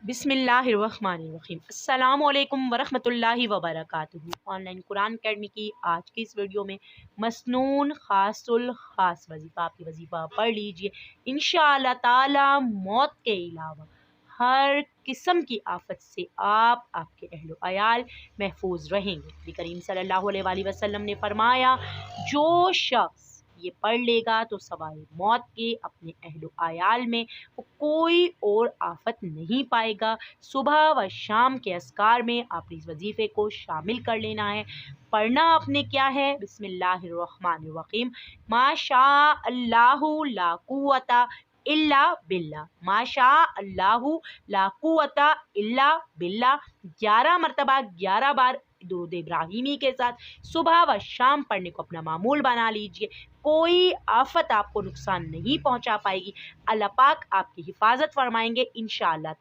बिस्मिल्लाहिर्रहमानिर्रहीम। अस्सलामुअलैकुम वरहमतुल्लाहि वबरकातुहू। ऑनलाइन कुरान अकेडमी की आज की इस वीडियो में मसनून खासुल खास वजीफ़ा, आपकी वजीफ़ा पढ़ लीजिए। इंशाअल्लाह ताला मौत के अलावा हर किस्म की आफत से आपके अहलो अयाल महफूज रहेंगे। नबी करीम सल्लल्लाहु अलैहि वसल्लम ने फरमाया, जो शख्स ये पढ़ लेगा तो सवाए मौत के अपने अहलो अयाल में वो कोई और आफत नहीं पाएगा। सुबह व शाम के अस्कार में आपने इस वजीफ़े को शामिल कर लेना है। पढ़ना आपने क्या है, बिस्मिल्लाहिर्रहमानिर्रहीम। माशा अल्लाहु ला कुव्वता इल्ला बिल्ला, माशा अल्लाहु ला कुव्वता इल्ला बिल्ला। 11 मरतबा 11 बार दुरूद इब्राहिमी के साथ सुबह व शाम पढ़ने को अपना मामूल बना लीजिए। कोई आफत आपको नुकसान नहीं पहुंचा पाएगी। अल्लाह पाक आपकी हिफाजत फरमाएंगे इंशाअल्लाह।